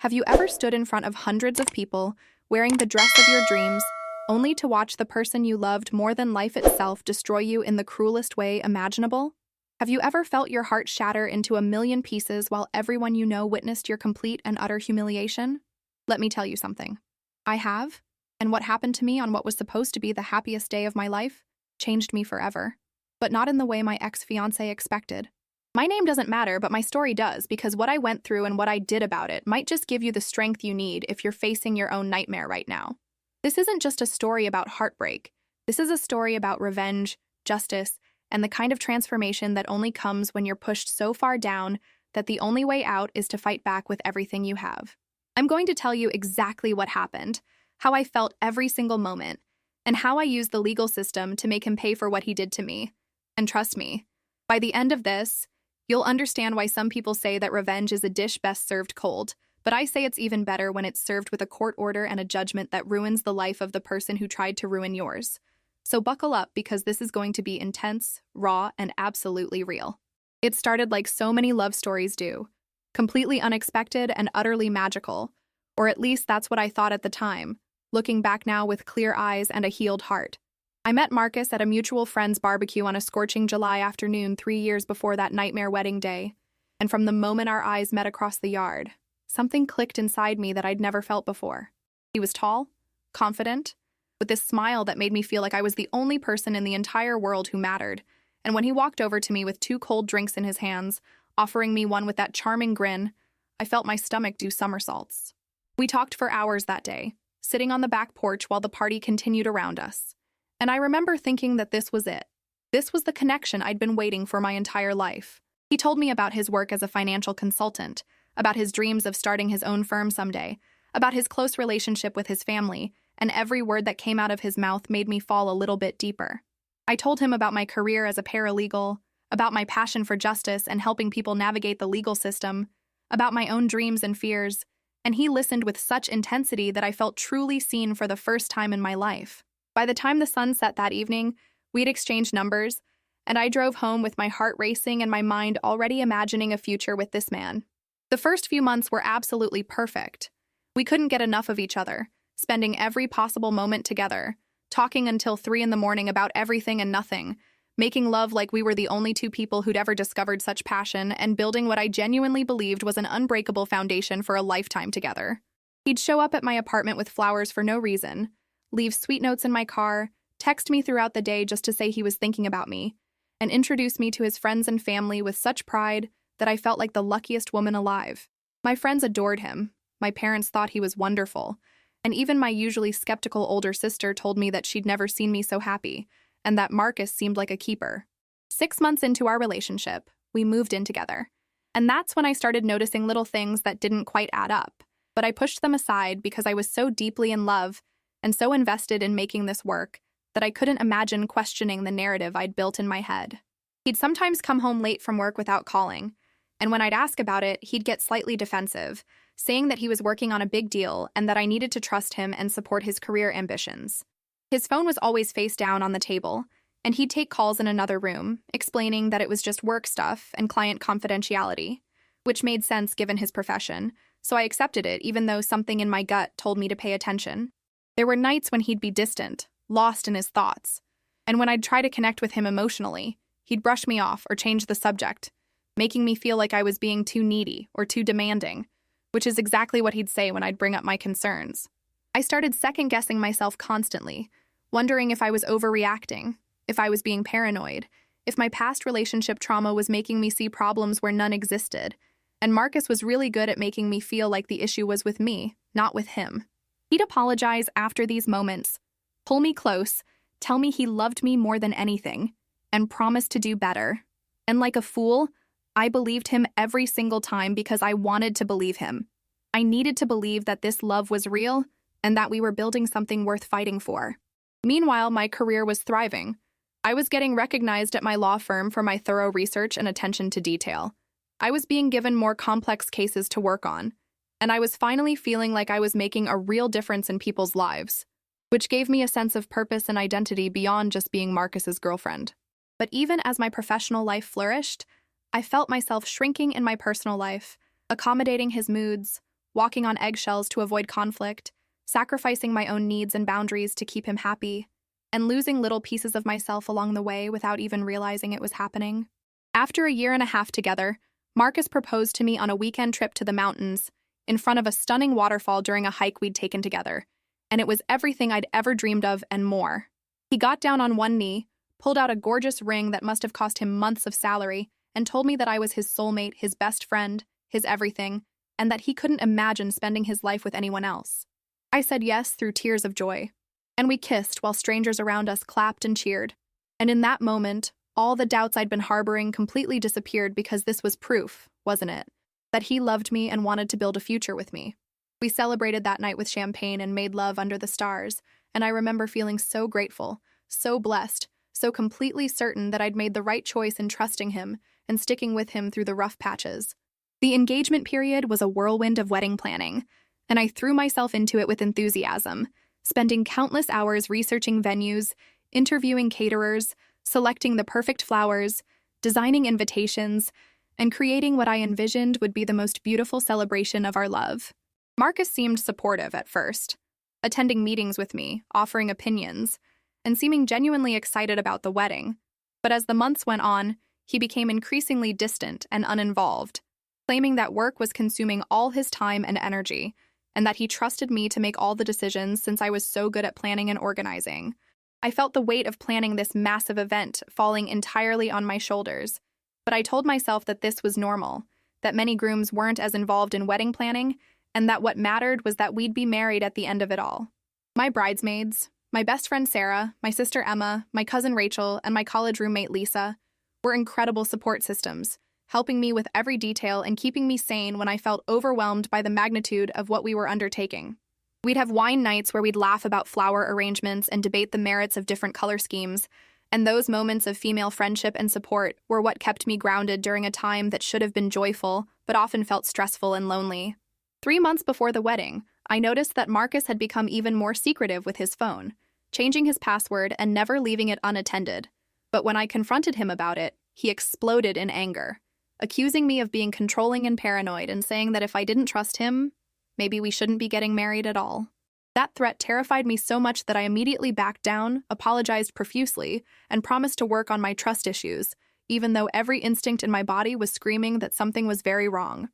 Have you ever stood in front of hundreds of people, wearing the dress of your dreams, only to watch the person you loved more than life itself destroy you in the cruelest way imaginable? Have you ever felt your heart shatter into a million pieces while everyone you know witnessed your complete and utter humiliation? Let me tell you something. I have, and what happened to me on what was supposed to be the happiest day of my life changed me forever. But not in the way my ex-fiancé expected. My name doesn't matter, but my story does, because what I went through and what I did about it might just give you the strength you need if you're facing your own nightmare right now. This isn't just a story about heartbreak. This is a story about revenge, justice, and the kind of transformation that only comes when you're pushed so far down that the only way out is to fight back with everything you have. I'm going to tell you exactly what happened, how I felt every single moment, and how I used the legal system to make him pay for what he did to me. And trust me, by the end of this, you'll understand why some people say that revenge is a dish best served cold, but I say it's even better when it's served with a court order and a judgment that ruins the life of the person who tried to ruin yours. So buckle up, because this is going to be intense, raw, and absolutely real. It started like so many love stories do, completely unexpected and utterly magical, or at least that's what I thought at the time, looking back now with clear eyes and a healed heart. I met Marcus at a mutual friend's barbecue on a scorching July afternoon 3 years before that nightmare wedding day, and from the moment our eyes met across the yard, something clicked inside me that I'd never felt before. He was tall, confident, with this smile that made me feel like I was the only person in the entire world who mattered, and when he walked over to me with 2 cold drinks in his hands, offering me one with that charming grin, I felt my stomach do somersaults. We talked for hours that day, sitting on the back porch while the party continued around us. And I remember thinking that this was it. This was the connection I'd been waiting for my entire life. He told me about his work as a financial consultant, about his dreams of starting his own firm someday, about his close relationship with his family, and every word that came out of his mouth made me fall a little bit deeper. I told him about my career as a paralegal, about my passion for justice and helping people navigate the legal system, about my own dreams and fears, and he listened with such intensity that I felt truly seen for the first time in my life. By the time the sun set that evening, we'd exchanged numbers, and I drove home with my heart racing and my mind already imagining a future with this man. The first few months were absolutely perfect. We couldn't get enough of each other, spending every possible moment together, talking until 3 in the morning about everything and nothing, making love like we were the only 2 people who'd ever discovered such passion, and building what I genuinely believed was an unbreakable foundation for a lifetime together. He'd show up at my apartment with flowers for no reason, leave sweet notes in my car, text me throughout the day just to say he was thinking about me, and introduce me to his friends and family with such pride that I felt like the luckiest woman alive. My friends adored him, my parents thought he was wonderful, and even my usually skeptical older sister told me that she'd never seen me so happy, and that Marcus seemed like a keeper. 6 months into our relationship, we moved in together, and that's when I started noticing little things that didn't quite add up, but I pushed them aside because I was so deeply in love and so invested in making this work that I couldn't imagine questioning the narrative I'd built in my head. He'd sometimes come home late from work without calling, and when I'd ask about it, he'd get slightly defensive, saying that he was working on a big deal and that I needed to trust him and support his career ambitions. His phone was always face down on the table, and he'd take calls in another room, explaining that it was just work stuff and client confidentiality, which made sense given his profession, so I accepted it even though something in my gut told me to pay attention. There were nights when he'd be distant, lost in his thoughts, and when I'd try to connect with him emotionally, he'd brush me off or change the subject, making me feel like I was being too needy or too demanding, which is exactly what he'd say when I'd bring up my concerns. I started second-guessing myself constantly, wondering if I was overreacting, if I was being paranoid, if my past relationship trauma was making me see problems where none existed, and Marcus was really good at making me feel like the issue was with me, not with him. He'd apologize after these moments, pull me close, tell me he loved me more than anything, and promise to do better. And like a fool, I believed him every single time because I wanted to believe him. I needed to believe that this love was real and that we were building something worth fighting for. Meanwhile, my career was thriving. I was getting recognized at my law firm for my thorough research and attention to detail. I was being given more complex cases to work on, and I was finally feeling like I was making a real difference in people's lives, which gave me a sense of purpose and identity beyond just being Marcus's girlfriend. But even as my professional life flourished, I felt myself shrinking in my personal life, accommodating his moods, walking on eggshells to avoid conflict, sacrificing my own needs and boundaries to keep him happy, and losing little pieces of myself along the way without even realizing it was happening. After a year and a half together, Marcus proposed to me on a weekend trip to the mountains, in front of a stunning waterfall during a hike we'd taken together, and it was everything I'd ever dreamed of and more. He got down on one knee, pulled out a gorgeous ring that must have cost him months of salary, and told me that I was his soulmate, his best friend, his everything, and that he couldn't imagine spending his life with anyone else. I said yes through tears of joy, and we kissed while strangers around us clapped and cheered. And in that moment, all the doubts I'd been harboring completely disappeared because this was proof, wasn't it, that he loved me and wanted to build a future with me. We celebrated that night with champagne and made love under the stars, and I remember feeling so grateful, so blessed, so completely certain that I'd made the right choice in trusting him and sticking with him through the rough patches. The engagement period was a whirlwind of wedding planning, and I threw myself into it with enthusiasm, spending countless hours researching venues, interviewing caterers, selecting the perfect flowers, designing invitations, and creating what I envisioned would be the most beautiful celebration of our love. Marcus seemed supportive at first, attending meetings with me, offering opinions, and seeming genuinely excited about the wedding. But as the months went on, he became increasingly distant and uninvolved, claiming that work was consuming all his time and energy, and that he trusted me to make all the decisions since I was so good at planning and organizing. I felt the weight of planning this massive event falling entirely on my shoulders, but I told myself that this was normal, that many grooms weren't as involved in wedding planning, and that what mattered was that we'd be married at the end of it all. My bridesmaids, my best friend Sarah, my sister Emma, my cousin Rachel, and my college roommate Lisa were incredible support systems, helping me with every detail and keeping me sane when I felt overwhelmed by the magnitude of what we were undertaking. We'd have wine nights where we'd laugh about flower arrangements and debate the merits of different color schemes, and those moments of female friendship and support were what kept me grounded during a time that should have been joyful, but often felt stressful and lonely. 3 months before the wedding, I noticed that Marcus had become even more secretive with his phone, changing his password and never leaving it unattended. But when I confronted him about it, he exploded in anger, accusing me of being controlling and paranoid and saying that if I didn't trust him, maybe we shouldn't be getting married at all. That threat terrified me so much that I immediately backed down, apologized profusely, and promised to work on my trust issues, even though every instinct in my body was screaming that something was very wrong.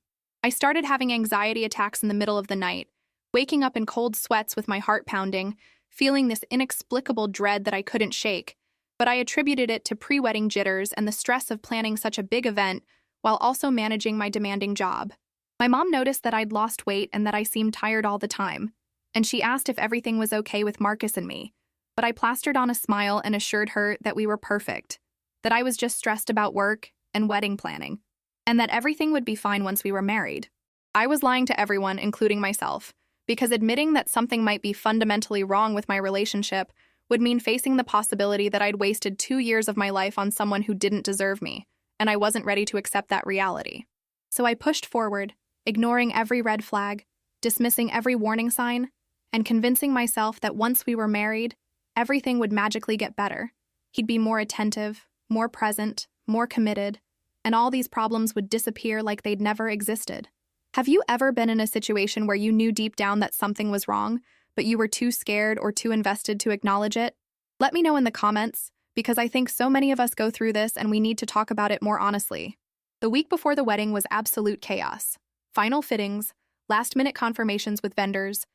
I started having anxiety attacks in the middle of the night, waking up in cold sweats with my heart pounding, feeling this inexplicable dread that I couldn't shake, but I attributed it to pre-wedding jitters and the stress of planning such a big event while also managing my demanding job. My mom noticed that I'd lost weight and that I seemed tired all the time, and she asked if everything was okay with Marcus and me, but I plastered on a smile and assured her that we were perfect, that I was just stressed about work and wedding planning, and that everything would be fine once we were married. I was lying to everyone, including myself, because admitting that something might be fundamentally wrong with my relationship would mean facing the possibility that I'd wasted 2 years of my life on someone who didn't deserve me, and I wasn't ready to accept that reality. So I pushed forward, ignoring every red flag, dismissing every warning sign, and convincing myself that once we were married, everything would magically get better. He'd be more attentive, more present, more committed, and all these problems would disappear like they'd never existed. Have you ever been in a situation where you knew deep down that something was wrong, but you were too scared or too invested to acknowledge it? Let me know in the comments, because I think so many of us go through this and we need to talk about it more honestly. The week before the wedding was absolute chaos. Final fittings, last-minute confirmations with vendors,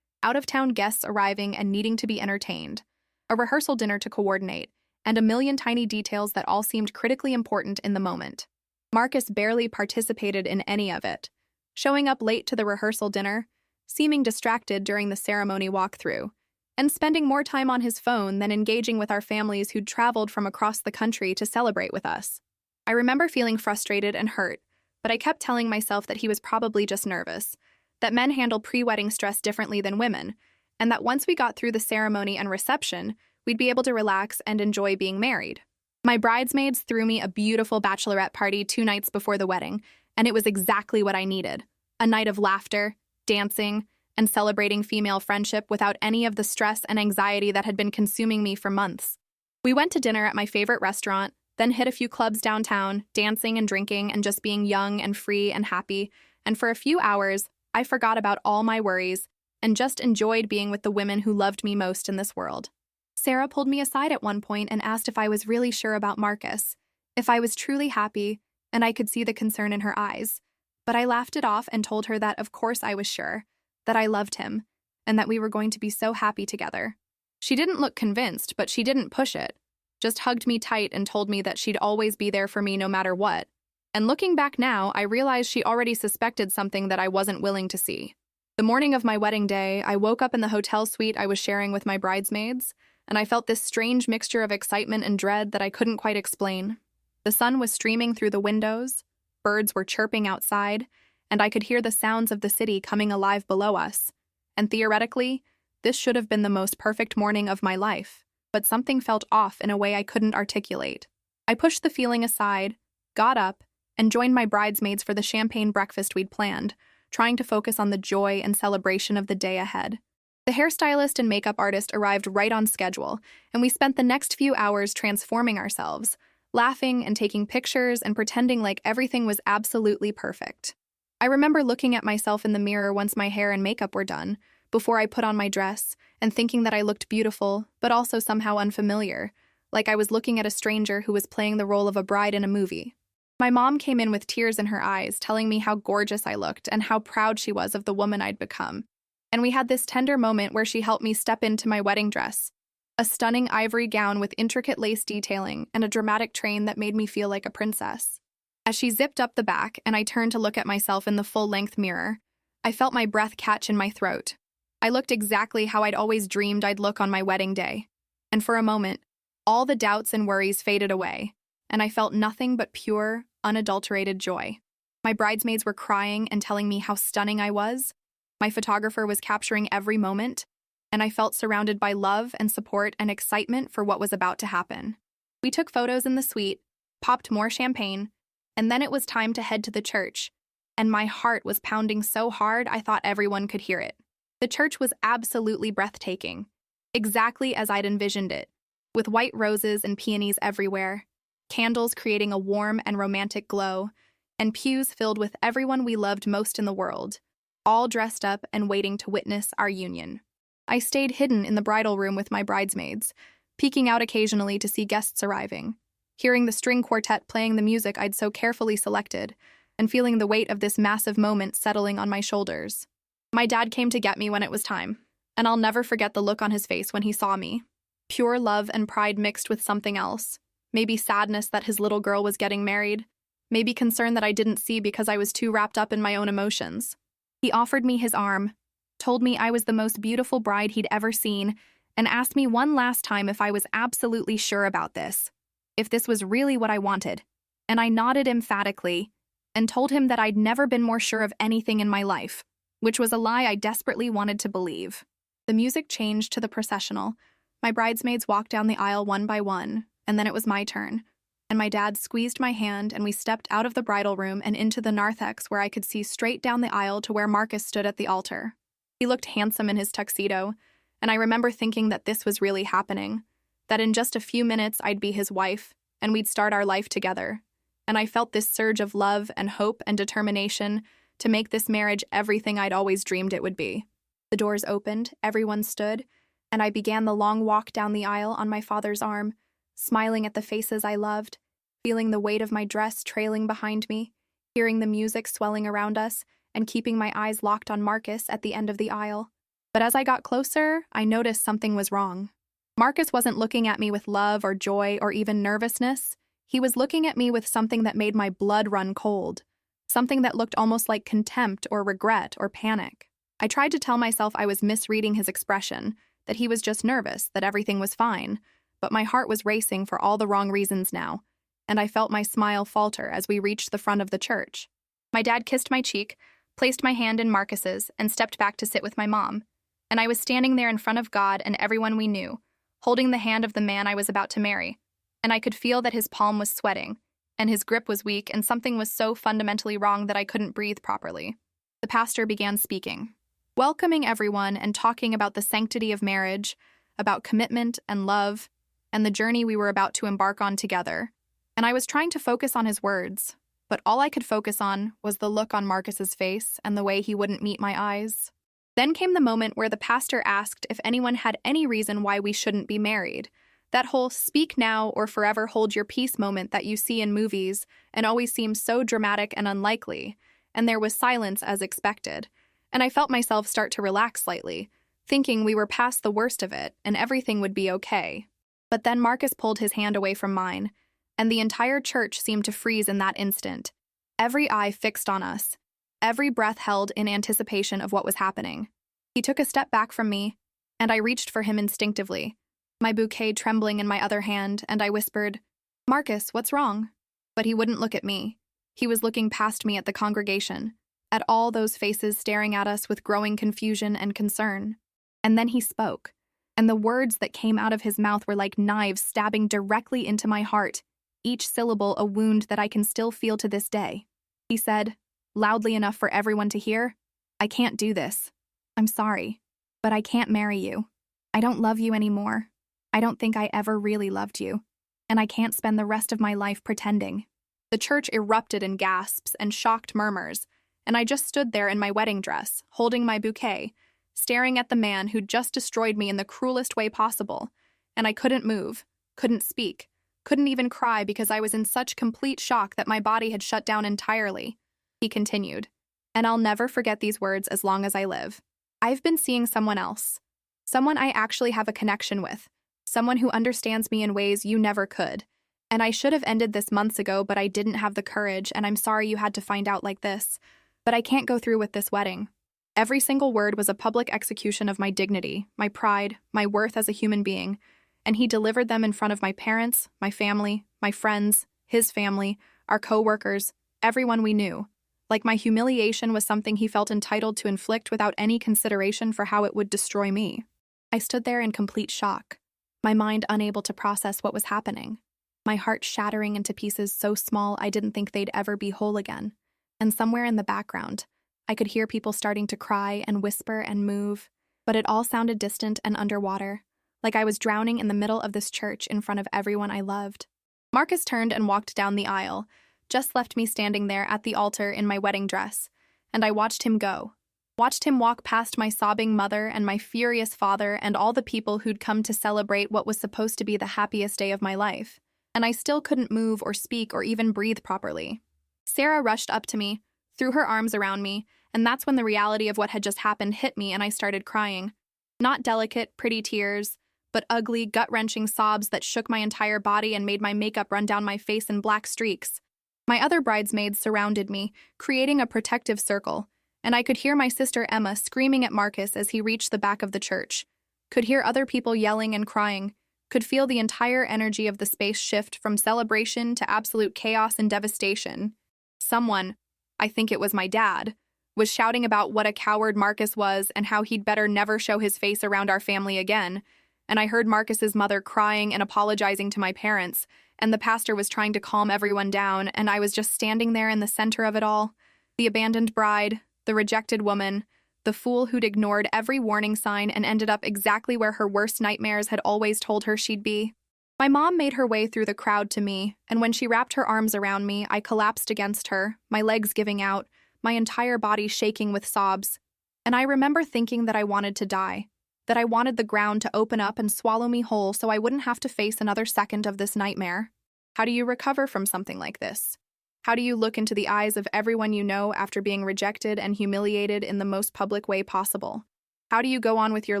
out-of-town guests arriving and needing to be entertained, a rehearsal dinner to coordinate, and a million tiny details that all seemed critically important in the moment. Marcus barely participated in any of it, showing up late to the rehearsal dinner, seeming distracted during the ceremony walkthrough, and spending more time on his phone than engaging with our families who'd traveled from across the country to celebrate with us. I remember feeling frustrated and hurt, but I kept telling myself that he was probably just nervous, that men handle pre-wedding stress differently than women, and that once we got through the ceremony and reception, we'd be able to relax and enjoy being married. My bridesmaids threw me a beautiful bachelorette party 2 nights before the wedding, and it was exactly what I needed. A night of laughter, dancing, and celebrating female friendship without any of the stress and anxiety that had been consuming me for months. We went to dinner at my favorite restaurant, then hit a few clubs downtown, dancing and drinking and just being young and free and happy, and for a few hours, I forgot about all my worries and just enjoyed being with the women who loved me most in this world. Sarah pulled me aside at one point and asked if I was really sure about Marcus, if I was truly happy, and I could see the concern in her eyes. But I laughed it off and told her that of course I was sure, that I loved him, and that we were going to be so happy together. She didn't look convinced, but she didn't push it, just hugged me tight and told me that she'd always be there for me no matter what. And looking back now, I realized she already suspected something that I wasn't willing to see. The morning of my wedding day, I woke up in the hotel suite I was sharing with my bridesmaids, and I felt this strange mixture of excitement and dread that I couldn't quite explain. The sun was streaming through the windows, birds were chirping outside, and I could hear the sounds of the city coming alive below us. And theoretically, this should have been the most perfect morning of my life, but something felt off in a way I couldn't articulate. I pushed the feeling aside, got up, and joined my bridesmaids for the champagne breakfast we'd planned, trying to focus on the joy and celebration of the day ahead. The hairstylist and makeup artist arrived right on schedule, and we spent the next few hours transforming ourselves, laughing and taking pictures and pretending like everything was absolutely perfect. I remember looking at myself in the mirror once my hair and makeup were done, before I put on my dress, and thinking that I looked beautiful, but also somehow unfamiliar, like I was looking at a stranger who was playing the role of a bride in a movie. My mom came in with tears in her eyes, telling me how gorgeous I looked and how proud she was of the woman I'd become. And we had this tender moment where she helped me step into my wedding dress, a stunning ivory gown with intricate lace detailing and a dramatic train that made me feel like a princess. As she zipped up the back and I turned to look at myself in the full-length mirror, I felt my breath catch in my throat. I looked exactly how I'd always dreamed I'd look on my wedding day. And for a moment, all the doubts and worries faded away, and I felt nothing but pure, unadulterated joy. My bridesmaids were crying and telling me how stunning I was. My photographer was capturing every moment, and I felt surrounded by love and support and excitement for what was about to happen. We took photos in the suite, popped more champagne, and then it was time to head to the church, and my heart was pounding so hard I thought everyone could hear it. The church was absolutely breathtaking, exactly as I'd envisioned it, with white roses and peonies everywhere, candles creating a warm and romantic glow, and pews filled with everyone we loved most in the world, all dressed up and waiting to witness our union. I stayed hidden in the bridal room with my bridesmaids, peeking out occasionally to see guests arriving, hearing the string quartet playing the music I'd so carefully selected, and feeling the weight of this massive moment settling on my shoulders. My dad came to get me when it was time, and I'll never forget the look on his face when he saw me. Pure love and pride mixed with something else. Maybe sadness that his little girl was getting married. Maybe concern that I didn't see because I was too wrapped up in my own emotions. He offered me his arm, told me I was the most beautiful bride he'd ever seen, and asked me one last time if I was absolutely sure about this, if this was really what I wanted. And I nodded emphatically and told him that I'd never been more sure of anything in my life, which was a lie I desperately wanted to believe. The music changed to the processional. My bridesmaids walked down the aisle one by one, and then it was my turn. And my dad squeezed my hand and we stepped out of the bridal room and into the narthex where I could see straight down the aisle to where Marcus stood at the altar. He looked handsome in his tuxedo, and I remember thinking that this was really happening, that in just a few minutes I'd be his wife, and we'd start our life together. And I felt this surge of love and hope and determination to make this marriage everything I'd always dreamed it would be. The doors opened, everyone stood, and I began the long walk down the aisle on my father's arm, smiling at the faces I loved, feeling the weight of my dress trailing behind me, hearing the music swelling around us, and keeping my eyes locked on Marcus at the end of the aisle. But as I got closer, I noticed something was wrong. Marcus wasn't looking at me with love or joy or even nervousness. He was looking at me with something that made my blood run cold, something that looked almost like contempt or regret or panic. I tried to tell myself I was misreading his expression, that he was just nervous, that everything was fine, but my heart was racing for all the wrong reasons now, and I felt my smile falter as we reached the front of the church. My dad kissed my cheek, placed my hand in Marcus's, and stepped back to sit with my mom. And I was standing there in front of God and everyone we knew, holding the hand of the man I was about to marry. And I could feel that his palm was sweating, and his grip was weak, and something was so fundamentally wrong that I couldn't breathe properly. The pastor began speaking, welcoming everyone and talking about the sanctity of marriage, about commitment and love, and the journey we were about to embark on together. And I was trying to focus on his words, but all I could focus on was the look on Marcus's face and the way he wouldn't meet my eyes. Then came the moment where the pastor asked if anyone had any reason why we shouldn't be married. That whole speak now or forever hold your peace moment that you see in movies and always seems so dramatic and unlikely, and there was silence as expected. And I felt myself start to relax slightly, thinking we were past the worst of it and everything would be okay. But then Marcus pulled his hand away from mine, and the entire church seemed to freeze in that instant. Every eye fixed on us, every breath held in anticipation of what was happening. He took a step back from me, and I reached for him instinctively, my bouquet trembling in my other hand, and I whispered, "Marcus, what's wrong?" But he wouldn't look at me. He was looking past me at the congregation, at all those faces staring at us with growing confusion and concern. And then he spoke, and the words that came out of his mouth were like knives stabbing directly into my heart, each syllable a wound that I can still feel to this day. He said, loudly enough for everyone to hear, "I can't do this. I'm sorry, but I can't marry you. I don't love you anymore. I don't think I ever really loved you, and I can't spend the rest of my life pretending." The church erupted in gasps and shocked murmurs, and I just stood there in my wedding dress, holding my bouquet, staring at the man who'd just destroyed me in the cruelest way possible, and I couldn't move, couldn't speak, couldn't even cry because I was in such complete shock that my body had shut down entirely. He continued, and I'll never forget these words as long as I live. "I've been seeing someone else, someone I actually have a connection with, someone who understands me in ways you never could. And I should have ended this months ago, but I didn't have the courage, and I'm sorry you had to find out like this. But I can't go through with this wedding." Every single word was a public execution of my dignity, my pride, my worth as a human being, and he delivered them in front of my parents, my family, my friends, his family, our co-workers, everyone we knew. Like my humiliation was something he felt entitled to inflict without any consideration for how it would destroy me. I stood there in complete shock, my mind unable to process what was happening. My heart shattering into pieces so small I didn't think they'd ever be whole again. And somewhere in the background, I could hear people starting to cry and whisper and move, but it all sounded distant and underwater, like I was drowning in the middle of this church in front of everyone I loved. Marcus turned and walked down the aisle, just left me standing there at the altar in my wedding dress, and I watched him go. Watched him walk past my sobbing mother and my furious father and all the people who'd come to celebrate what was supposed to be the happiest day of my life. And I still couldn't move or speak or even breathe properly. Sarah rushed up to me, threw her arms around me, and that's when the reality of what had just happened hit me and I started crying. Not delicate, pretty tears, but ugly, gut-wrenching sobs that shook my entire body and made my makeup run down my face in black streaks. My other bridesmaids surrounded me, creating a protective circle, and I could hear my sister Emma screaming at Marcus as he reached the back of the church. Could hear other people yelling and crying. Could feel the entire energy of the space shift from celebration to absolute chaos and devastation. Someone, I think it was my dad, was shouting about what a coward Marcus was and how he'd better never show his face around our family again. And I heard Marcus's mother crying and apologizing to my parents, and the pastor was trying to calm everyone down, and I was just standing there in the center of it all. The abandoned bride, the rejected woman, the fool who'd ignored every warning sign and ended up exactly where her worst nightmares had always told her she'd be. My mom made her way through the crowd to me, and when she wrapped her arms around me, I collapsed against her, my legs giving out, my entire body shaking with sobs. And I remember thinking that I wanted to die, that I wanted the ground to open up and swallow me whole so I wouldn't have to face another second of this nightmare. How do you recover from something like this? How do you look into the eyes of everyone you know after being rejected and humiliated in the most public way possible? How do you go on with your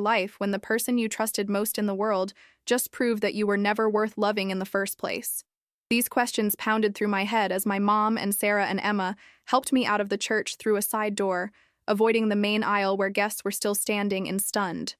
life when the person you trusted most in the world just proved that you were never worth loving in the first place? These questions pounded through my head as my mom and Sarah and Emma helped me out of the church through a side door, avoiding the main aisle where guests were still standing in stunned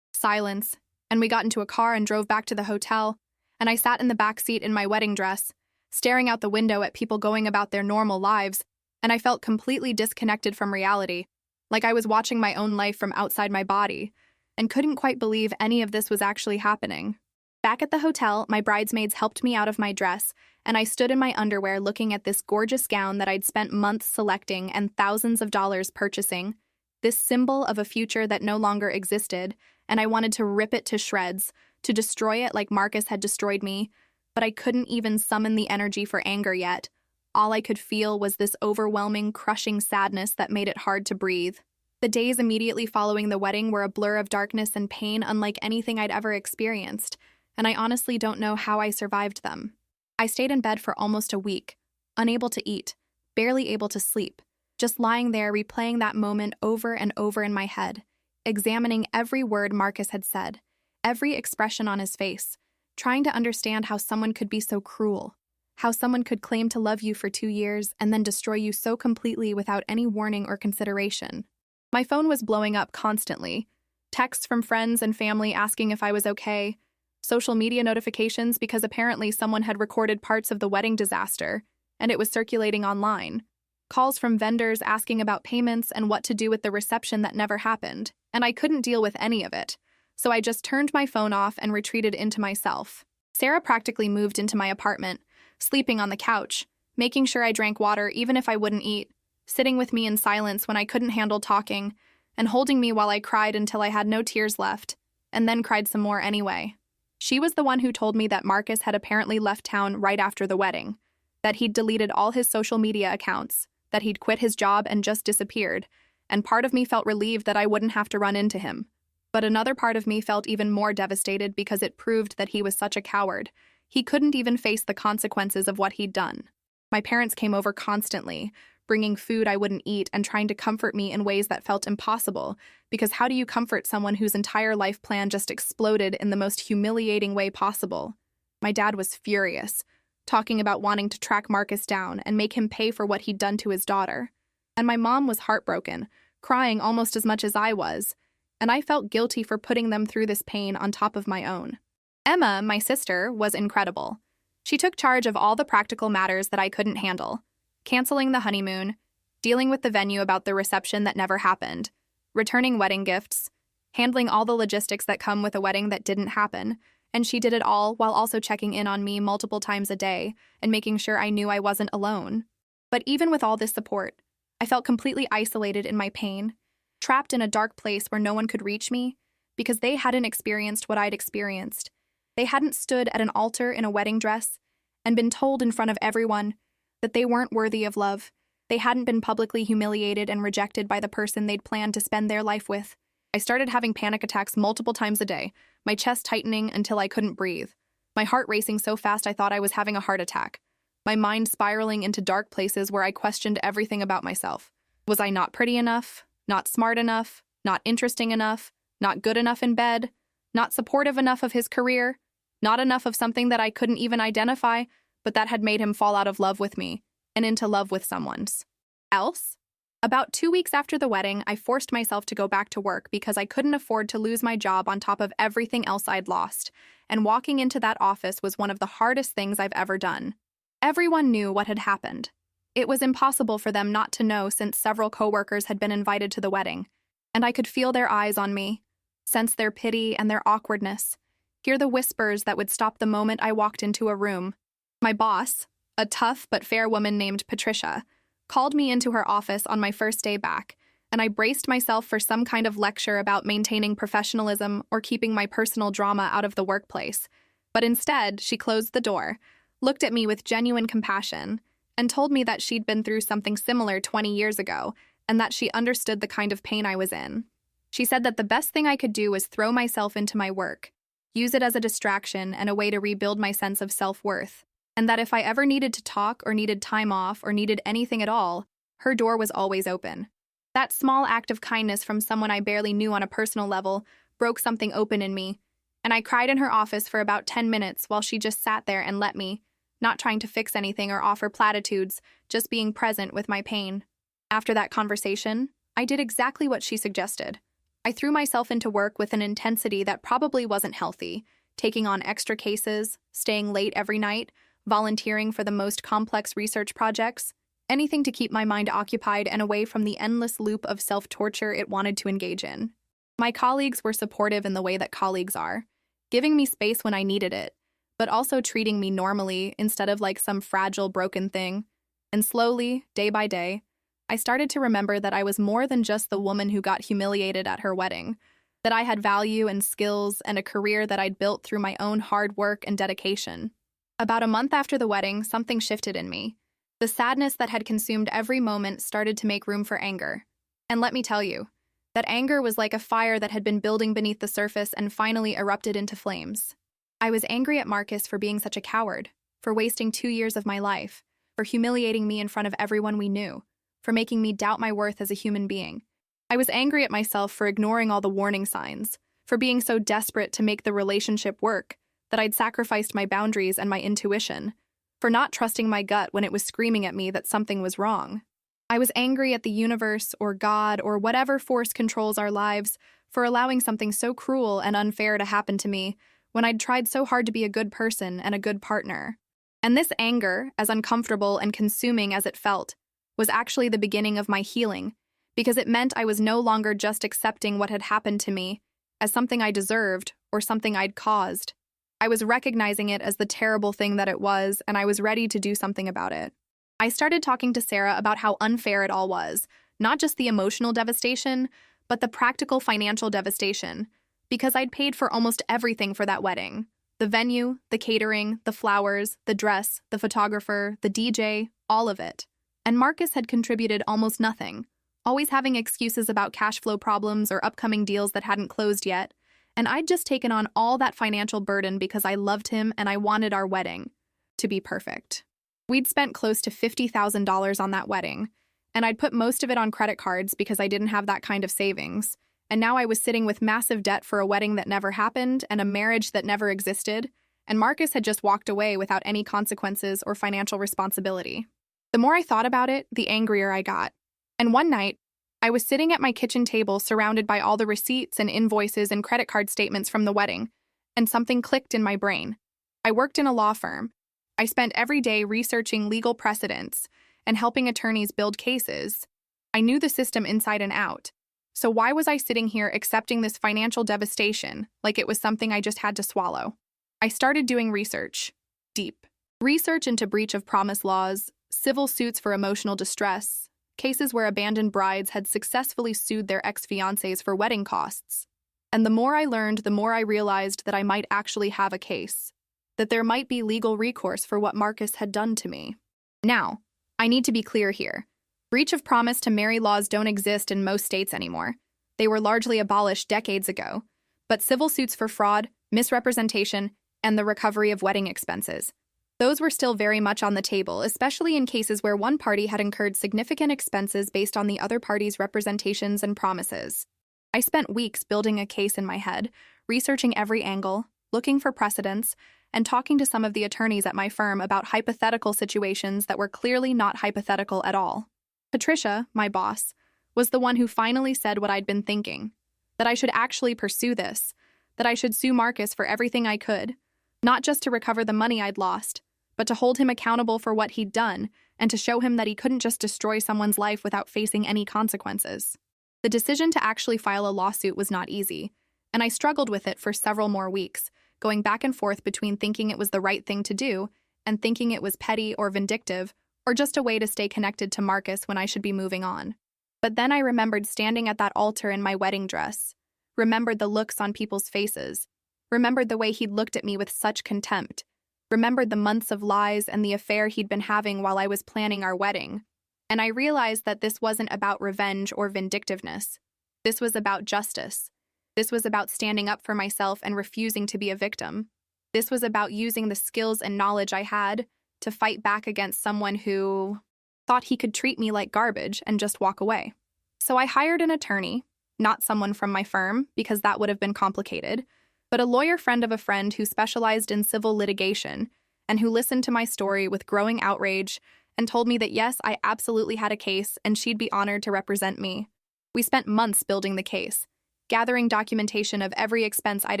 silence, and we got into a car and drove back to the hotel, and I sat in the back seat in my wedding dress, staring out the window at people going about their normal lives, and I felt completely disconnected from reality, like I was watching my own life from outside my body, and couldn't quite believe any of this was actually happening. Back at the hotel, my bridesmaids helped me out of my dress, and I stood in my underwear looking at this gorgeous gown that I'd spent months selecting and thousands of dollars purchasing, this symbol of a future that no longer existed, and I wanted to rip it to shreds, to destroy it like Marcus had destroyed me, but I couldn't even summon the energy for anger yet. All I could feel was this overwhelming, crushing sadness that made it hard to breathe. The days immediately following the wedding were a blur of darkness and pain unlike anything I'd ever experienced, and I honestly don't know how I survived them. I stayed in bed for almost a week, unable to eat, barely able to sleep, just lying there replaying that moment over and over in my head, examining every word Marcus had said, every expression on his face, trying to understand how someone could be so cruel, how someone could claim to love you for 2 years and then destroy you so completely without any warning or consideration. My phone was blowing up constantly, texts from friends and family asking if I was okay, social media notifications because apparently someone had recorded parts of the wedding disaster, and it was circulating online, calls from vendors asking about payments and what to do with the reception that never happened, and I couldn't deal with any of it, so I just turned my phone off and retreated into myself. Sarah practically moved into my apartment, sleeping on the couch, making sure I drank water even if I wouldn't eat, sitting with me in silence when I couldn't handle talking, and holding me while I cried until I had no tears left, and then cried some more anyway. She was the one who told me that Marcus had apparently left town right after the wedding, that he'd deleted all his social media accounts, that he'd quit his job and just disappeared, and part of me felt relieved that I wouldn't have to run into him. But another part of me felt even more devastated because it proved that he was such a coward. He couldn't even face the consequences of what he'd done. My parents came over constantly, bringing food I wouldn't eat and trying to comfort me in ways that felt impossible, because how do you comfort someone whose entire life plan just exploded in the most humiliating way possible? My dad was furious, talking about wanting to track Marcus down and make him pay for what he'd done to his daughter. And my mom was heartbroken, crying almost as much as I was, and I felt guilty for putting them through this pain on top of my own. Emma, my sister, was incredible. She took charge of all the practical matters that I couldn't handle, canceling the honeymoon, dealing with the venue about the reception that never happened, returning wedding gifts, handling all the logistics that come with a wedding that didn't happen, and she did it all while also checking in on me multiple times a day and making sure I knew I wasn't alone. But even with all this support, I felt completely isolated in my pain, trapped in a dark place where no one could reach me, because they hadn't experienced what I'd experienced. They hadn't stood at an altar in a wedding dress and been told in front of everyone that they weren't worthy of love. They hadn't been publicly humiliated and rejected by the person they'd planned to spend their life with. I started having panic attacks multiple times a day, my chest tightening until I couldn't breathe, my heart racing so fast I thought I was having a heart attack, my mind spiraling into dark places where I questioned everything about myself. Was I not pretty enough? Not smart enough? Not interesting enough? Not good enough in bed? Not supportive enough of his career? Not enough of something that I couldn't even identify, but that had made him fall out of love with me and into love with someone's else? About 2 weeks after the wedding, I forced myself to go back to work because I couldn't afford to lose my job on top of everything else I'd lost, and walking into that office was one of the hardest things I've ever done. Everyone knew what had happened. It was impossible for them not to know since several coworkers had been invited to the wedding, and I could feel their eyes on me, sense their pity and their awkwardness, hear the whispers that would stop the moment I walked into a room. My boss, a tough but fair woman named Patricia, called me into her office on my first day back, and I braced myself for some kind of lecture about maintaining professionalism or keeping my personal drama out of the workplace. But instead, she closed the door, looked at me with genuine compassion, and told me that she'd been through something similar 20 years ago, and that she understood the kind of pain I was in. She said that the best thing I could do was throw myself into my work, use it as a distraction and a way to rebuild my sense of self-worth, and that if I ever needed to talk or needed time off or needed anything at all, her door was always open. That small act of kindness from someone I barely knew on a personal level broke something open in me, and I cried in her office for about 10 minutes while she just sat there and let me, not trying to fix anything or offer platitudes, just being present with my pain. After that conversation, I did exactly what she suggested. I threw myself into work with an intensity that probably wasn't healthy, taking on extra cases, staying late every night, volunteering for the most complex research projects, anything to keep my mind occupied and away from the endless loop of self-torture it wanted to engage in. My colleagues were supportive in the way that colleagues are, giving me space when I needed it, but also treating me normally instead of like some fragile, broken thing. And slowly, day by day, I started to remember that I was more than just the woman who got humiliated at her wedding, that I had value and skills and a career that I'd built through my own hard work and dedication. About a month after the wedding, something shifted in me. The sadness that had consumed every moment started to make room for anger. And let me tell you, that anger was like a fire that had been building beneath the surface and finally erupted into flames. I was angry at Marcus for being such a coward, for wasting 2 years of my life, for humiliating me in front of everyone we knew, for making me doubt my worth as a human being. I was angry at myself for ignoring all the warning signs, for being so desperate to make the relationship work that I'd sacrificed my boundaries and my intuition, for not trusting my gut when it was screaming at me that something was wrong. I was angry at the universe or God or whatever force controls our lives for allowing something so cruel and unfair to happen to me when I'd tried so hard to be a good person and a good partner. And this anger, as uncomfortable and consuming as it felt, was actually the beginning of my healing, because it meant I was no longer just accepting what had happened to me as something I deserved or something I'd caused. I was recognizing it as the terrible thing that it was, and I was ready to do something about it. I started talking to Sarah about how unfair it all was, not just the emotional devastation, but the practical financial devastation, because I'd paid for almost everything for that wedding. The venue, the catering, the flowers, the dress, the photographer, the DJ, all of it. And Marcus had contributed almost nothing, always having excuses about cash flow problems or upcoming deals that hadn't closed yet, and I'd just taken on all that financial burden because I loved him and I wanted our wedding to be perfect. We'd spent close to $50,000 on that wedding, and I'd put most of it on credit cards because I didn't have that kind of savings, and now I was sitting with massive debt for a wedding that never happened and a marriage that never existed, and Marcus had just walked away without any consequences or financial responsibility. The more I thought about it, the angrier I got. And one night, I was sitting at my kitchen table surrounded by all the receipts and invoices and credit card statements from the wedding, and something clicked in my brain. I worked in a law firm. I spent every day researching legal precedents and helping attorneys build cases. I knew the system inside and out. So why was I sitting here accepting this financial devastation like it was something I just had to swallow? I started doing research. Deep. Research into breach of promise laws, civil suits for emotional distress, cases where abandoned brides had successfully sued their ex-fiancés for wedding costs. And the more I learned, the more I realized that I might actually have a case, that there might be legal recourse for what Marcus had done to me. Now, I need to be clear here. Breach of promise to marry laws don't exist in most states anymore. They were largely abolished decades ago. But civil suits for fraud, misrepresentation, and the recovery of wedding expenses, those were still very much on the table, especially in cases where one party had incurred significant expenses based on the other party's representations and promises. I spent weeks building a case in my head, researching every angle, looking for precedents, and talking to some of the attorneys at my firm about hypothetical situations that were clearly not hypothetical at all. Patricia, my boss, was the one who finally said what I'd been thinking, that I should actually pursue this, that I should sue Marcus for everything I could, not just to recover the money I'd lost, but to hold him accountable for what he'd done and to show him that he couldn't just destroy someone's life without facing any consequences. The decision to actually file a lawsuit was not easy, and I struggled with it for several more weeks, going back and forth between thinking it was the right thing to do and thinking it was petty or vindictive or just a way to stay connected to Marcus when I should be moving on. But then I remembered standing at that altar in my wedding dress, remembered the looks on people's faces, remembered the way he'd looked at me with such contempt, remembered the months of lies and the affair he'd been having while I was planning our wedding. And I realized that this wasn't about revenge or vindictiveness. This was about justice. This was about standing up for myself and refusing to be a victim. This was about using the skills and knowledge I had to fight back against someone who thought he could treat me like garbage and just walk away. So I hired an attorney, not someone from my firm, because that would have been complicated, but a lawyer friend of a friend who specialized in civil litigation and who listened to my story with growing outrage and told me that yes, I absolutely had a case and she'd be honored to represent me. We spent months building the case, gathering documentation of every expense I'd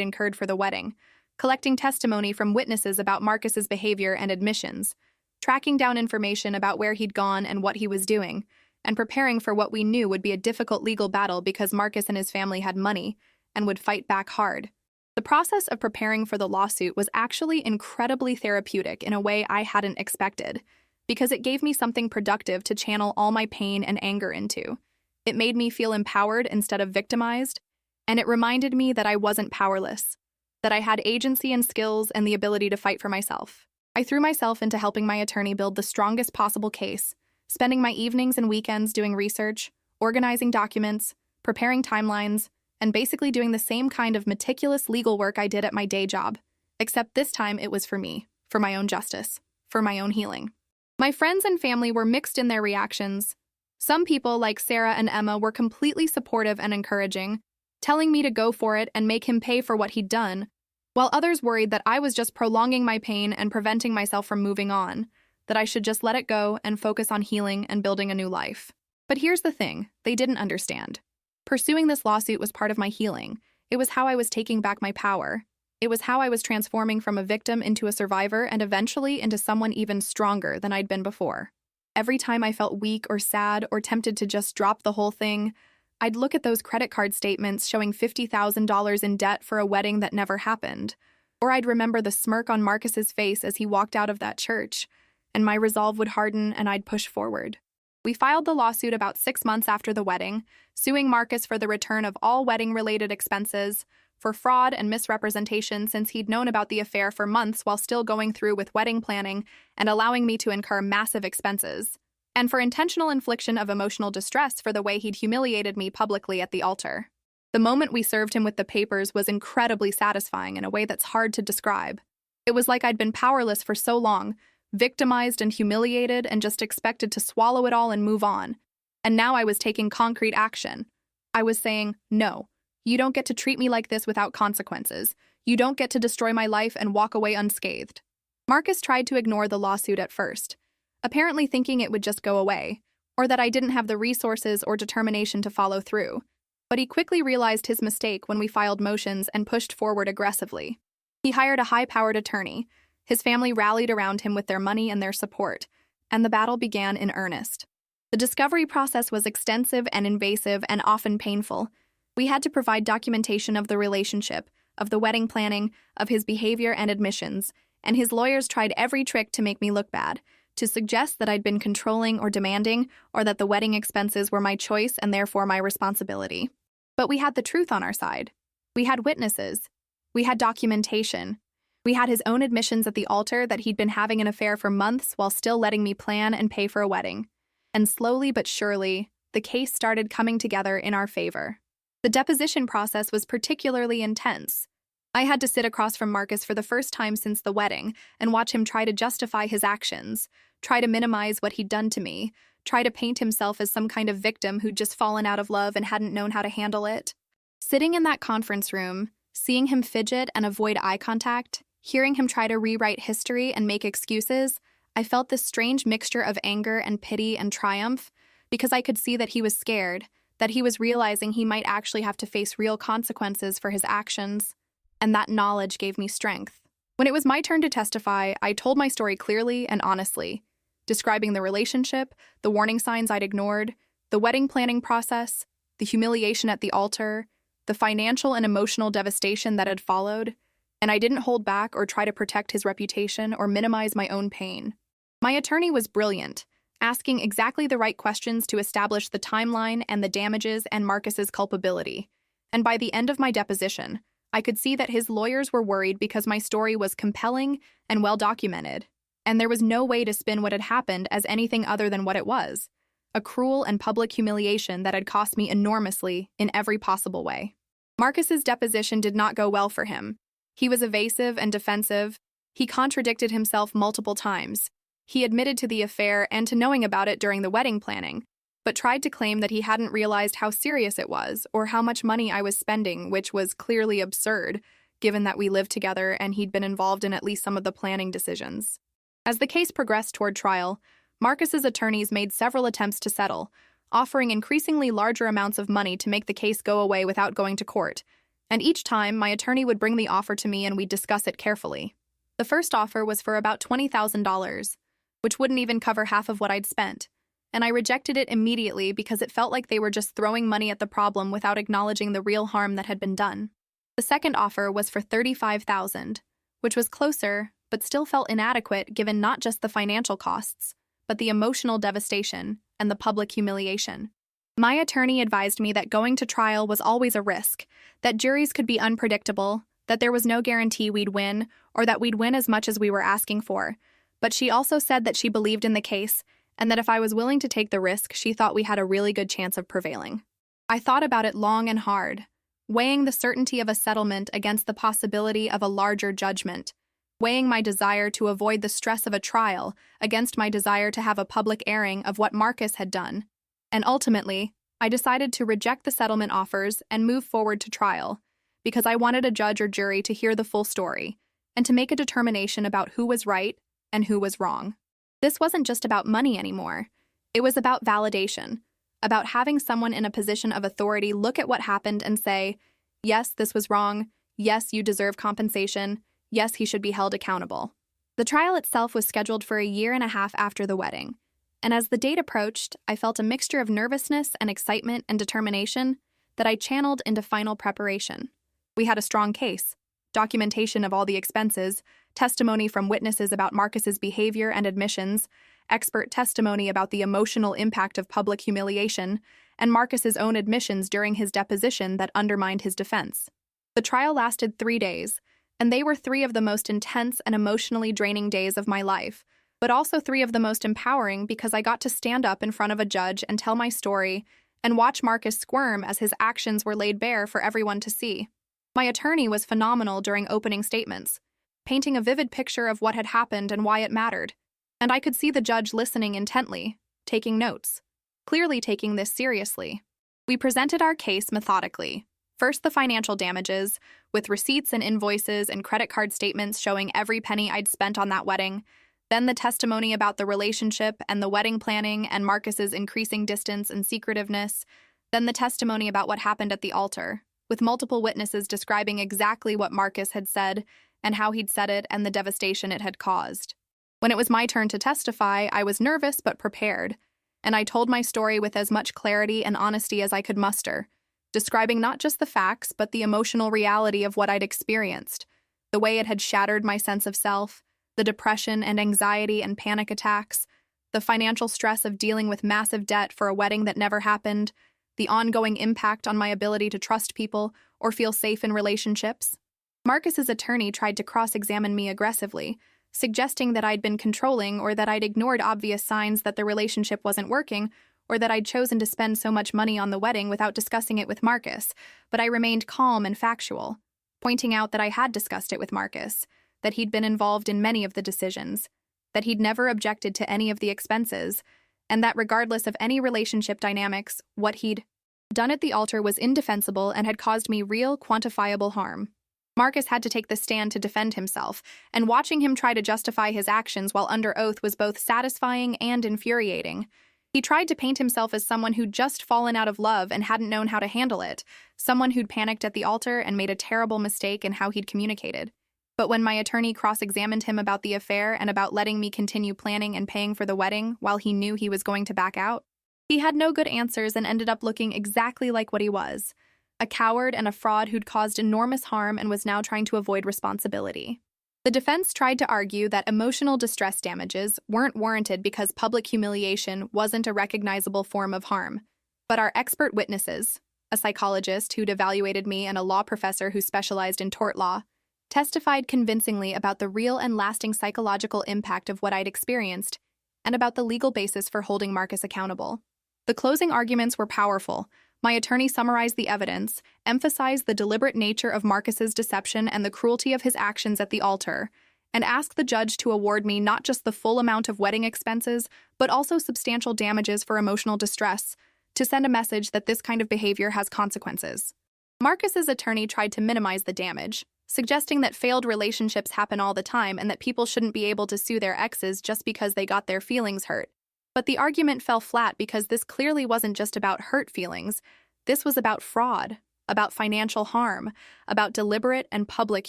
incurred for the wedding, collecting testimony from witnesses about Marcus's behavior and admissions, tracking down information about where he'd gone and what he was doing, and preparing for what we knew would be a difficult legal battle because Marcus and his family had money and would fight back hard. The process of preparing for the lawsuit was actually incredibly therapeutic in a way I hadn't expected, because it gave me something productive to channel all my pain and anger into. It made me feel empowered instead of victimized, and it reminded me that I wasn't powerless, that I had agency and skills and the ability to fight for myself. I threw myself into helping my attorney build the strongest possible case, spending my evenings and weekends doing research, organizing documents, preparing timelines, and basically doing the same kind of meticulous legal work I did at my day job, except this time it was for me, for my own justice, for my own healing. My friends and family were mixed in their reactions. Some people, like Sarah and Emma, were completely supportive and encouraging, telling me to go for it and make him pay for what he'd done, while others worried that I was just prolonging my pain and preventing myself from moving on, that I should just let it go and focus on healing and building a new life. But here's the thing, they didn't understand. Pursuing this lawsuit was part of my healing. It was how I was taking back my power. It was how I was transforming from a victim into a survivor and eventually into someone even stronger than I'd been before. Every time I felt weak or sad or tempted to just drop the whole thing, I'd look at those credit card statements showing $50,000 in debt for a wedding that never happened. Or I'd remember the smirk on Marcus's face as he walked out of that church, and my resolve would harden and I'd push forward. We filed the lawsuit about 6 months after the wedding, suing Marcus for the return of all wedding-related expenses, for fraud and misrepresentation since he'd known about the affair for months while still going through with wedding planning and allowing me to incur massive expenses, and for intentional infliction of emotional distress for the way he'd humiliated me publicly at the altar. The moment we served him with the papers was incredibly satisfying in a way that's hard to describe. It was like I'd been powerless for so long, victimized and humiliated and just expected to swallow it all and move on. And now I was taking concrete action. I was saying, no, you don't get to treat me like this without consequences. You don't get to destroy my life and walk away unscathed. Marcus tried to ignore the lawsuit at first, apparently thinking it would just go away, or that I didn't have the resources or determination to follow through. But he quickly realized his mistake when we filed motions and pushed forward aggressively. He hired a high-powered attorney. His family rallied around him with their money and their support, and the battle began in earnest. The discovery process was extensive and invasive and often painful. We had to provide documentation of the relationship, of the wedding planning, of his behavior and admissions, and his lawyers tried every trick to make me look bad, to suggest that I'd been controlling or demanding, or that the wedding expenses were my choice and therefore my responsibility. But we had the truth on our side. We had witnesses. We had documentation. We had his own admissions at the altar that he'd been having an affair for months while still letting me plan and pay for a wedding. And slowly but surely, the case started coming together in our favor. The deposition process was particularly intense. I had to sit across from Marcus for the first time since the wedding and watch him try to justify his actions, try to minimize what he'd done to me, try to paint himself as some kind of victim who'd just fallen out of love and hadn't known how to handle it. Sitting in that conference room, seeing him fidget and avoid eye contact, hearing him try to rewrite history and make excuses, I felt this strange mixture of anger and pity and triumph, because I could see that he was scared, that he was realizing he might actually have to face real consequences for his actions, and that knowledge gave me strength. When it was my turn to testify, I told my story clearly and honestly, describing the relationship, the warning signs I'd ignored, the wedding planning process, the humiliation at the altar, the financial and emotional devastation that had followed, and I didn't hold back or try to protect his reputation or minimize my own pain. My attorney was brilliant, asking exactly the right questions to establish the timeline and the damages and Marcus's culpability. And by the end of my deposition, I could see that his lawyers were worried because my story was compelling and well-documented, and there was no way to spin what had happened as anything other than what it was, a cruel and public humiliation that had cost me enormously in every possible way. Marcus's deposition did not go well for him. He was evasive and defensive. He contradicted himself multiple times. He admitted to the affair and to knowing about it during the wedding planning, but tried to claim that he hadn't realized how serious it was or how much money I was spending, which was clearly absurd, given that we lived together and he'd been involved in at least some of the planning decisions. As the case progressed toward trial, Marcus's attorneys made several attempts to settle, offering increasingly larger amounts of money to make the case go away without going to court, and each time my attorney would bring the offer to me and we'd discuss it carefully. The first offer was for about $20,000, which wouldn't even cover half of what I'd spent, and I rejected it immediately because it felt like they were just throwing money at the problem without acknowledging the real harm that had been done. The second offer was for $35,000, which was closer, but still felt inadequate given not just the financial costs, but the emotional devastation and the public humiliation. My attorney advised me that going to trial was always a risk, that juries could be unpredictable, that there was no guarantee we'd win or that we'd win as much as we were asking for, but she also said that she believed in the case and that if I was willing to take the risk, she thought we had a really good chance of prevailing. I thought about it long and hard, weighing the certainty of a settlement against the possibility of a larger judgment, weighing my desire to avoid the stress of a trial against my desire to have a public airing of what Marcus had done. And ultimately, I decided to reject the settlement offers and move forward to trial, because I wanted a judge or jury to hear the full story and to make a determination about who was right and who was wrong. This wasn't just about money anymore. It was about validation, about having someone in a position of authority look at what happened and say, yes, this was wrong, yes, you deserve compensation, yes, he should be held accountable. The trial itself was scheduled for a year and a half after the wedding, and as the date approached, I felt a mixture of nervousness and excitement and determination that I channeled into final preparation. We had a strong case, documentation of all the expenses, testimony from witnesses about Marcus's behavior and admissions, expert testimony about the emotional impact of public humiliation, and Marcus's own admissions during his deposition that undermined his defense. The trial lasted 3 days, and they were 3 of the most intense and emotionally draining days of my life, but also 3 of the most empowering because I got to stand up in front of a judge and tell my story and watch Marcus squirm as his actions were laid bare for everyone to see. My attorney was phenomenal during opening statements, painting a vivid picture of what had happened and why it mattered, and I could see the judge listening intently, taking notes, clearly taking this seriously. We presented our case methodically. First, the financial damages, with receipts and invoices and credit card statements showing every penny I'd spent on that wedding. Then the testimony about the relationship and the wedding planning and Marcus's increasing distance and secretiveness. Then the testimony about what happened at the altar, with multiple witnesses describing exactly what Marcus had said and how he'd said it and the devastation it had caused. When it was my turn to testify, I was nervous but prepared, and I told my story with as much clarity and honesty as I could muster, describing not just the facts but the emotional reality of what I'd experienced, the way it had shattered my sense of self, the depression and anxiety and panic attacks, the financial stress of dealing with massive debt for a wedding that never happened, the ongoing impact on my ability to trust people or feel safe in relationships. Marcus's attorney tried to cross-examine me aggressively, suggesting that I'd been controlling or that I'd ignored obvious signs that the relationship wasn't working or that I'd chosen to spend so much money on the wedding without discussing it with Marcus, but I remained calm and factual, pointing out that I had discussed it with Marcus, that he'd been involved in many of the decisions, that he'd never objected to any of the expenses, and that regardless of any relationship dynamics, what he'd done at the altar was indefensible and had caused me real, quantifiable harm. Marcus had to take the stand to defend himself, and watching him try to justify his actions while under oath was both satisfying and infuriating. He tried to paint himself as someone who'd just fallen out of love and hadn't known how to handle it, someone who'd panicked at the altar and made a terrible mistake in how he'd communicated. But when my attorney cross-examined him about the affair and about letting me continue planning and paying for the wedding while he knew he was going to back out, he had no good answers and ended up looking exactly like what he was, a coward and a fraud who'd caused enormous harm and was now trying to avoid responsibility. The defense tried to argue that emotional distress damages weren't warranted because public humiliation wasn't a recognizable form of harm. But our expert witnesses, a psychologist who'd evaluated me and a law professor who specialized in tort law, testified convincingly about the real and lasting psychological impact of what I'd experienced and about the legal basis for holding Marcus accountable. The closing arguments were powerful. My attorney summarized the evidence, emphasized the deliberate nature of Marcus's deception and the cruelty of his actions at the altar, and asked the judge to award me not just the full amount of wedding expenses, but also substantial damages for emotional distress, to send a message that this kind of behavior has consequences. Marcus's attorney tried to minimize the damage, suggesting that failed relationships happen all the time and that people shouldn't be able to sue their exes just because they got their feelings hurt. But the argument fell flat because this clearly wasn't just about hurt feelings. This was about fraud, about financial harm, about deliberate and public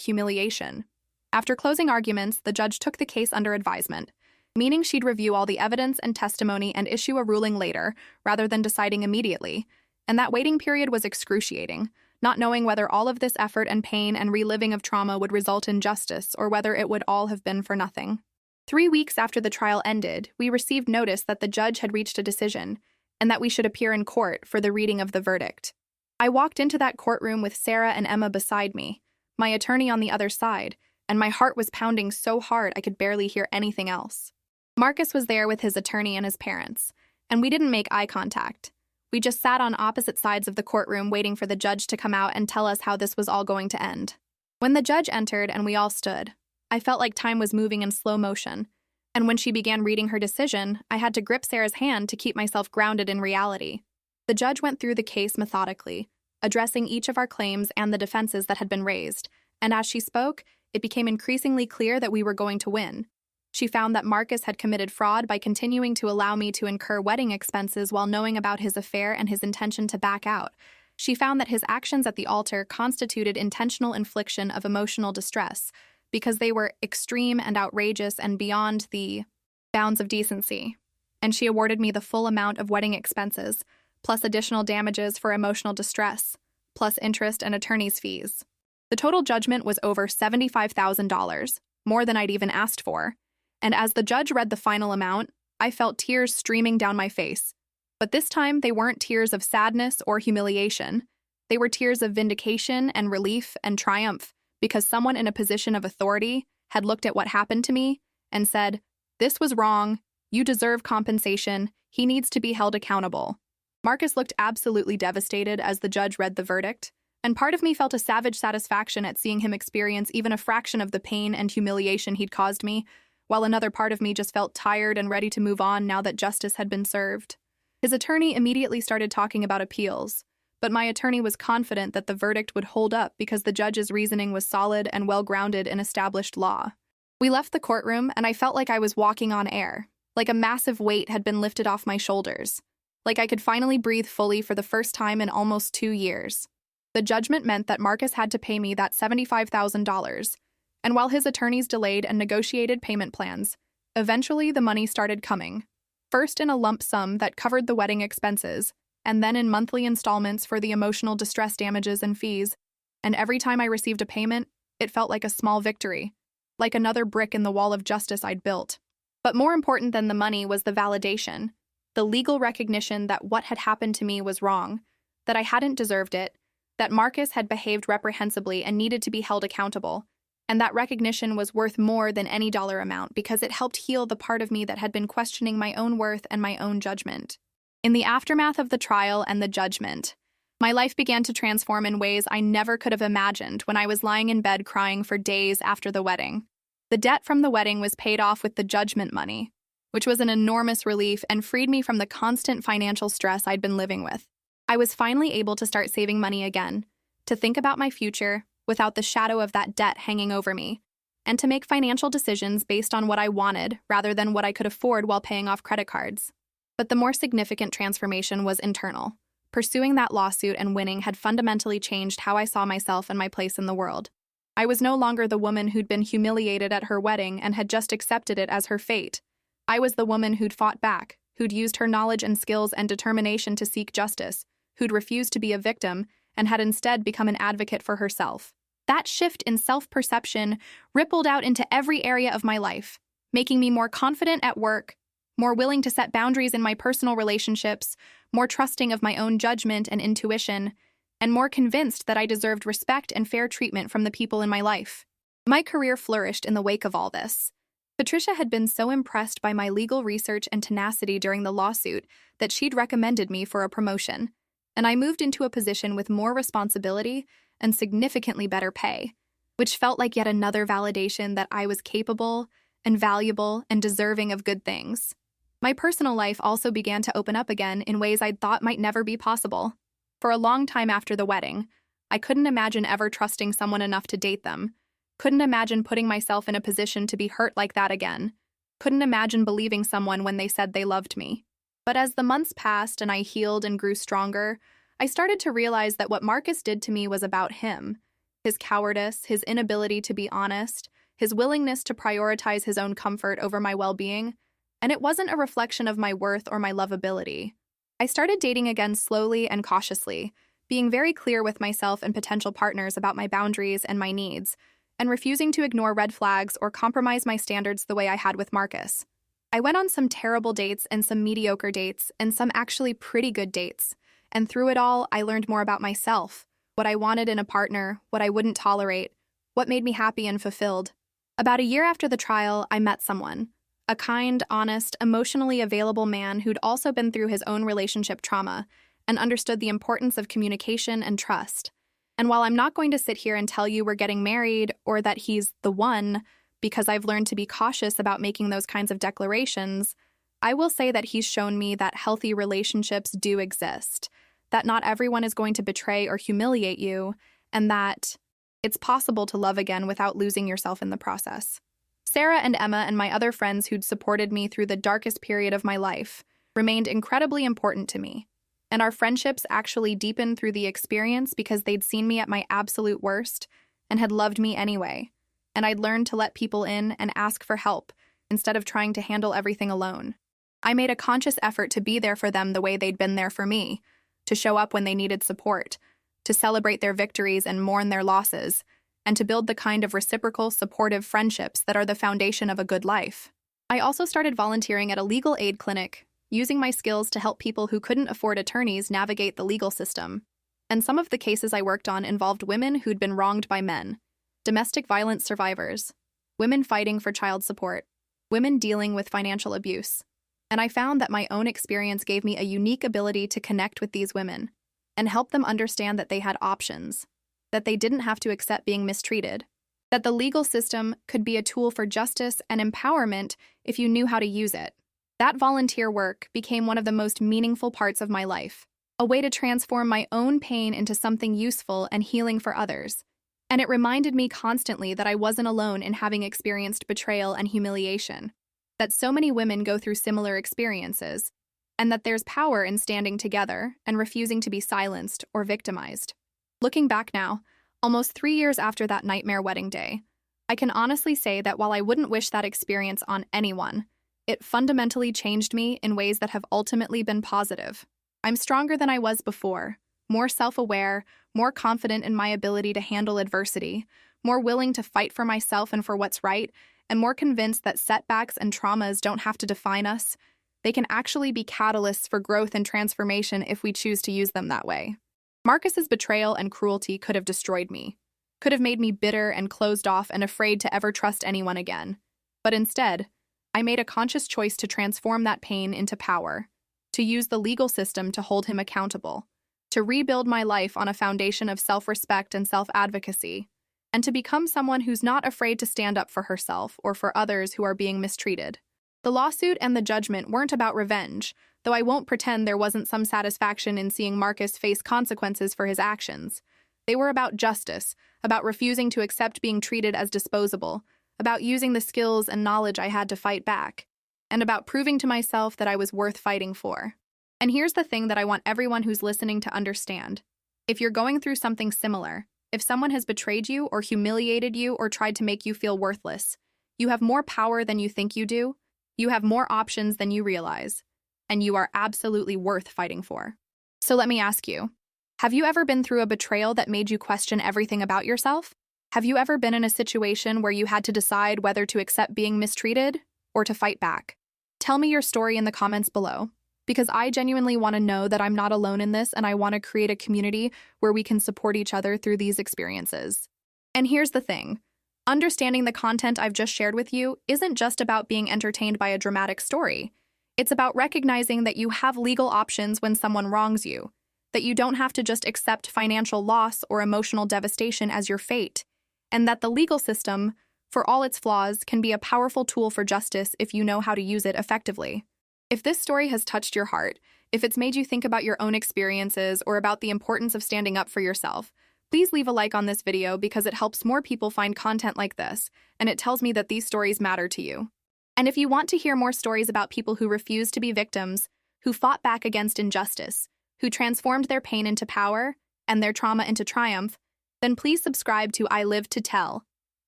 humiliation. After closing arguments, the judge took the case under advisement, meaning she'd review all the evidence and testimony and issue a ruling later, rather than deciding immediately. And that waiting period was excruciating, not knowing whether all of this effort and pain and reliving of trauma would result in justice or whether it would all have been for nothing. 3 weeks after the trial ended, we received notice that the judge had reached a decision and that we should appear in court for the reading of the verdict. I walked into that courtroom with Sarah and Emma beside me, my attorney on the other side, and my heart was pounding so hard I could barely hear anything else. Marcus was there with his attorney and his parents, and we didn't make eye contact. We just sat on opposite sides of the courtroom waiting for the judge to come out and tell us how this was all going to end. When the judge entered and we all stood, I felt like time was moving in slow motion, and when she began reading her decision, I had to grip Sarah's hand to keep myself grounded in reality. The judge went through the case methodically, addressing each of our claims and the defenses that had been raised, and as she spoke, it became increasingly clear that we were going to win. She found that Marcus had committed fraud by continuing to allow me to incur wedding expenses while knowing about his affair and his intention to back out. She found that his actions at the altar constituted intentional infliction of emotional distress because they were extreme and outrageous and beyond the bounds of decency. And she awarded me the full amount of wedding expenses, plus additional damages for emotional distress, plus interest and attorney's fees. The total judgment was over $75,000, more than I'd even asked for. And as the judge read the final amount, I felt tears streaming down my face. But this time, they weren't tears of sadness or humiliation. They were tears of vindication and relief and triumph, because someone in a position of authority had looked at what happened to me and said, "This was wrong. You deserve compensation. He needs to be held accountable." Marcus looked absolutely devastated as the judge read the verdict, and part of me felt a savage satisfaction at seeing him experience even a fraction of the pain and humiliation he'd caused me, while another part of me just felt tired and ready to move on now that justice had been served. His attorney immediately started talking about appeals, but my attorney was confident that the verdict would hold up because the judge's reasoning was solid and well-grounded in established law. We left the courtroom, and I felt like I was walking on air, like a massive weight had been lifted off my shoulders, like I could finally breathe fully for the first time in almost 2 years. The judgment meant that Marcus had to pay me that $75,000, and while his attorneys delayed and negotiated payment plans, eventually the money started coming. First in a lump sum that covered the wedding expenses, and then in monthly installments for the emotional distress damages and fees. And every time I received a payment, it felt like a small victory, like another brick in the wall of justice I'd built. But more important than the money was the validation, the legal recognition that what had happened to me was wrong, that I hadn't deserved it, that Marcus had behaved reprehensibly and needed to be held accountable. And that recognition was worth more than any dollar amount because it helped heal the part of me that had been questioning my own worth and my own judgment. In the aftermath of the trial and the judgment, my life began to transform in ways I never could have imagined when I was lying in bed crying for days after the wedding. The debt from the wedding was paid off with the judgment money, which was an enormous relief and freed me from the constant financial stress I'd been living with. I was finally able to start saving money again, to think about my future without the shadow of that debt hanging over me, and to make financial decisions based on what I wanted rather than what I could afford while paying off credit cards. But the more significant transformation was internal. Pursuing that lawsuit and winning had fundamentally changed how I saw myself and my place in the world. I was no longer the woman who'd been humiliated at her wedding and had just accepted it as her fate. I was the woman who'd fought back, who'd used her knowledge and skills and determination to seek justice, who'd refused to be a victim, and had instead become an advocate for herself. That shift in self-perception rippled out into every area of my life, making me more confident at work, more willing to set boundaries in my personal relationships, more trusting of my own judgment and intuition, and more convinced that I deserved respect and fair treatment from the people in my life. My career flourished in the wake of all this. Patricia had been so impressed by my legal research and tenacity during the lawsuit that she'd recommended me for a promotion, and I moved into a position with more responsibility and significantly better pay, which felt like yet another validation that I was capable and valuable and deserving of good things. My personal life also began to open up again in ways I'd thought might never be possible. For a long time after the wedding, I couldn't imagine ever trusting someone enough to date them, couldn't imagine putting myself in a position to be hurt like that again, couldn't imagine believing someone when they said they loved me. But as the months passed and I healed and grew stronger, I started to realize that what Marcus did to me was about him, his cowardice, his inability to be honest, his willingness to prioritize his own comfort over my well-being, and it wasn't a reflection of my worth or my lovability. I started dating again slowly and cautiously, being very clear with myself and potential partners about my boundaries and my needs, and refusing to ignore red flags or compromise my standards the way I had with Marcus. I went on some terrible dates and some mediocre dates and some actually pretty good dates. And through it all, I learned more about myself, what I wanted in a partner, what I wouldn't tolerate, What made me happy and fulfilled? About a year after the trial, I met someone. A kind, honest, emotionally available man who'd also been through his own relationship trauma and understood the importance of communication and trust. And while I'm not going to sit here and tell you we're getting married or that he's the one, because I've learned to be cautious about making those kinds of declarations, I will say that he's shown me that healthy relationships do exist, that not everyone is going to betray or humiliate you, and that it's possible to love again without losing yourself in the process. Sarah and Emma and my other friends who'd supported me through the darkest period of my life remained incredibly important to me. And our friendships actually deepened through the experience because they'd seen me at my absolute worst and had loved me anyway. And I'd learned to let people in and ask for help instead of trying to handle everything alone. I made a conscious effort to be there for them the way they'd been there for me, to show up when they needed support, to celebrate their victories and mourn their losses, and to build the kind of reciprocal, supportive friendships that are the foundation of a good life. I also started volunteering at a legal aid clinic, using my skills to help people who couldn't afford attorneys navigate the legal system. And some of the cases I worked on involved women who'd been wronged by men, domestic violence survivors, women fighting for child support, women dealing with financial abuse. And I found that my own experience gave me a unique ability to connect with these women and help them understand that they had options, that they didn't have to accept being mistreated, that the legal system could be a tool for justice and empowerment if you knew how to use it. That volunteer work became one of the most meaningful parts of my life, a way to transform my own pain into something useful and healing for others. And it reminded me constantly that I wasn't alone in having experienced betrayal and humiliation, that so many women go through similar experiences, and that there's power in standing together and refusing to be silenced or victimized. Looking back now, almost 3 years after that nightmare wedding day, I can honestly say that while I wouldn't wish that experience on anyone, it fundamentally changed me in ways that have ultimately been positive. I'm stronger than I was before, more self-aware, more confident in my ability to handle adversity, more willing to fight for myself and for what's right, and more convinced that setbacks and traumas don't have to define us. They can actually be catalysts for growth and transformation if we choose to use them that way. Marcus's betrayal and cruelty could have destroyed me, could have made me bitter and closed off and afraid to ever trust anyone again. But instead, I made a conscious choice to transform that pain into power, to use the legal system to hold him accountable, to rebuild my life on a foundation of self-respect and self-advocacy, and to become someone who's not afraid to stand up for herself or for others who are being mistreated. The lawsuit and the judgment weren't about revenge, though I won't pretend there wasn't some satisfaction in seeing Marcus face consequences for his actions. They were about justice, about refusing to accept being treated as disposable, about using the skills and knowledge I had to fight back, and about proving to myself that I was worth fighting for. And here's the thing that I want everyone who's listening to understand. If you're going through something similar, if someone has betrayed you or humiliated you or tried to make you feel worthless, you have more power than you think you do, you have more options than you realize, and you are absolutely worth fighting for. So let me ask you, have you ever been through a betrayal that made you question everything about yourself? Have you ever been in a situation where you had to decide whether to accept being mistreated or to fight back? Tell me your story in the comments below, because I genuinely want to know that I'm not alone in this and I want to create a community where we can support each other through these experiences. And here's the thing. Understanding the content I've just shared with you isn't just about being entertained by a dramatic story. It's about recognizing that you have legal options when someone wrongs you, that you don't have to just accept financial loss or emotional devastation as your fate, and that the legal system, for all its flaws, can be a powerful tool for justice if you know how to use it effectively. If this story has touched your heart, if it's made you think about your own experiences or about the importance of standing up for yourself, please leave a like on this video because it helps more people find content like this, and it tells me that these stories matter to you. And if you want to hear more stories about people who refused to be victims, who fought back against injustice, who transformed their pain into power and their trauma into triumph, then please subscribe to I Live to Tell,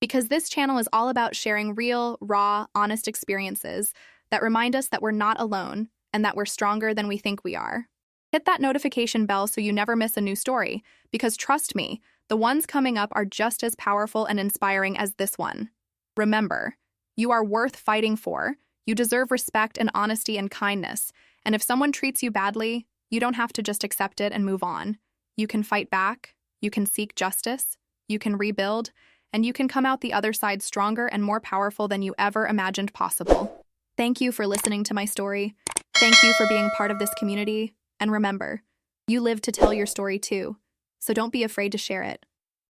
because this channel is all about sharing real, raw, honest experiences that remind us that we're not alone and that we're stronger than we think we are. Hit that notification bell so you never miss a new story, because trust me, the ones coming up are just as powerful and inspiring as this one. Remember, you are worth fighting for, you deserve respect and honesty and kindness, and if someone treats you badly, you don't have to just accept it and move on. You can fight back, you can seek justice, you can rebuild, and you can come out the other side stronger and more powerful than you ever imagined possible. Thank you for listening to my story. Thank you for being part of this community. And remember, you live to tell your story too, so don't be afraid to share it.